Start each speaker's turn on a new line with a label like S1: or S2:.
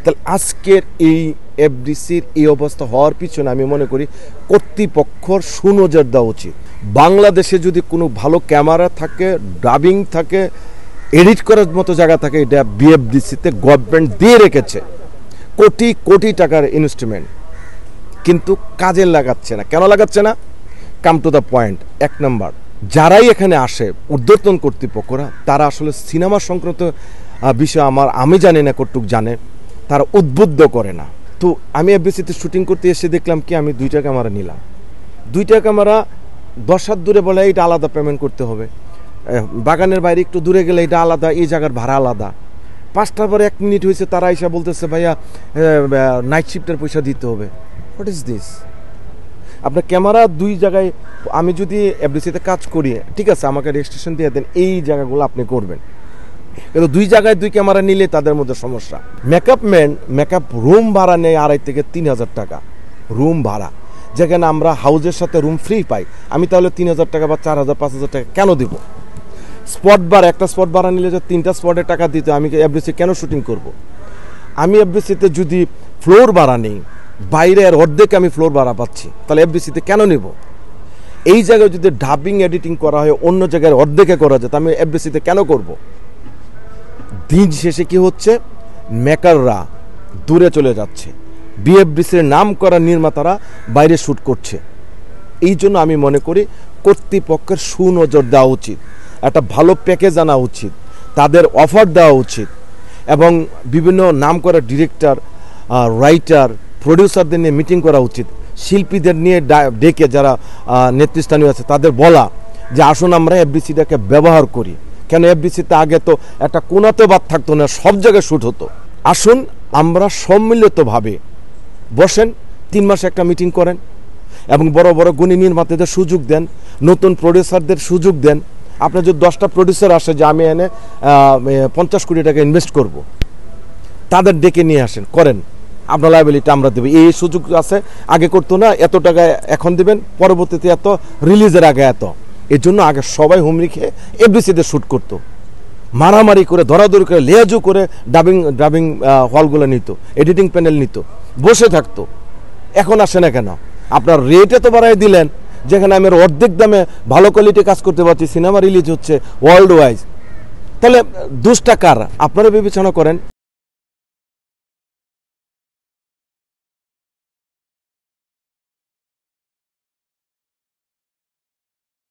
S1: তাহলে আজকের এই এফডিসির এই অবস্থা হওয়ার পিছনে আমি মনে করি কর্তৃপক্ষর সুনজর দেওয়া উচিত। বাংলাদেশে যদি কোনো ভালো ক্যামেরা থাকে, ডাবিং থাকে, এডিট করার মতো জায়গা থাকে, এটা বিএফডিসিতে গভর্নমেন্ট দিয়ে রেখেছে কোটি কোটি টাকার ইনস্ট্রুমেন্ট, কিন্তু কাজে লাগাচ্ছে না। কেন লাগাচ্ছে না? Come to the point. এক নম্বর, যারাই এখানে আসে ঊর্ধ্বতন কর্তৃপক্ষরা, তারা আসলে সিনেমা সংক্রান্ত বিষয় আমি জানি না কতটুকু জানে, তারা উদ্বুদ্ধ করে না। তো আমি এফডিসিতে শুটিং করতে এসে দেখলাম কি, আমি 2টা ক্যামেরা নিলাম। 2টা ক্যামেরা 10 হাত দূরে বলে এটা আলাদা পেমেন্ট করতে হবে, বাগানের বাইরে একটু দূরে গেলে এটা আলাদা, এই জায়গার ভাড়া আলাদা। 5টার পরে 1 মিনিট হয়েছে, তারা এসে বলতেছে ভাইয়া নাইট শিফটের পয়সা দিতে হবে। What is this? আপনার ক্যামেরা 2 জায়গায়, আমি যদি এফডিসিতে কাজ করি, ঠিক আছে আমাকে রেজিস্ট্রেশন দিয়ে দেন, এই জায়গাগুলো আপনি করবেন, কিন্তু 2 জায়গায় 2 ক্যামেরা নিলে তাদের মধ্যে সমস্যা। মেকআপ রুম ভাড়া নেয় 2,500 থেকে 3,000 টাকা রুম ভাড়া, যেখানে আমরা হাউজের সাথে রুম ফ্রি পাই। আমি তাহলে 3,000 টাকা বা 4,000 5,000 টাকা কেন দিব? স্পট ভাড়া, একটা স্পট ভাড়া নিলে যে 3টা স্পটের টাকা দিতে, আমি এফডিসি কেন শুটিং করব? আমি এফডিসিতে যদি ফ্লোর ভাড়া নেই, বাইরের অর্ধেক আমি ফ্লোর ভাড়া পাচ্ছি, তাহলে এফডিসিতে কেন নেব? এই জায়গায় যদি ডাবিং এডিটিং করা হয়, অন্য জায়গায় অর্ধেকে করা যায়, আমি এফডিসিতে কেন করব? দিন শেষে কি হচ্ছে, মেকাররা দূরে চলে যাচ্ছে, বিএফডিসির নাম করা নির্মাতারা বাইরে শ্যুট করছে। এই জন্য আমি মনে করি কর্তৃপক্ষের সুনজর দেওয়া উচিত, একটা ভালো প্যাকেজ আনা উচিত, তাদের অফার দেওয়া উচিত, এবং বিভিন্ন নাম করা ডিরেক্টর, রাইটার, প্রডিউসারদের নিয়ে মিটিং করা উচিত, শিল্পীদের নিয়ে ডেকে যারা নেতৃস্থানীয় আছে তাদের বলা যে আসুন আমরা এফডিসিটাকে ব্যবহার করি। কেন এফডিসিতে আগে তো একটা কোনাতে বাদ থাকতো না, সব জায়গায় শ্যুট হতো। আসুন আমরা সম্মিলিতভাবে বসেন, 3 মাসে একটা মিটিং করেন, এবং বড় বড় গুণী নির্মাতাদের সুযোগ দেন, নতুন প্রডিউসারদের সুযোগ দেন। আপনার যদি 10টা প্রডিউসার আসে যে আমি এনে 50 কোটি টাকা ইনভেস্ট করব, তাদের ডেকে নিয়ে আসেন, করেন, আপনার লায়াবিলিটি আমরা দেবো, এই সুযোগ আছে, আগে করতো না, এত টাকা এখন দিবেন, পরবর্তীতে এত, রিলিজের আগে এত। এর জন্য আগে সবাই হুমড়ি খেয়ে এফডিসিতে শ্যুট করতো, মারামারি করে, ধরাধরি করে, লেয়াজু করে ডাবিং হলগুলো নিত, এডিটিং প্যানেল নিত, বসে থাকতো। এখন আসে না কেন? আপনার রেটে তো বাড়াই দিলেন, যেখানে আমি অর্ধেক দামে ভালো কোয়ালিটি কাজ করতে পারছি, সিনেমা রিলিজ হচ্ছে ওয়ার্ল্ড ওয়াইজ। তাহলে 2 টাকার আপনারা বিবেচনা করেন।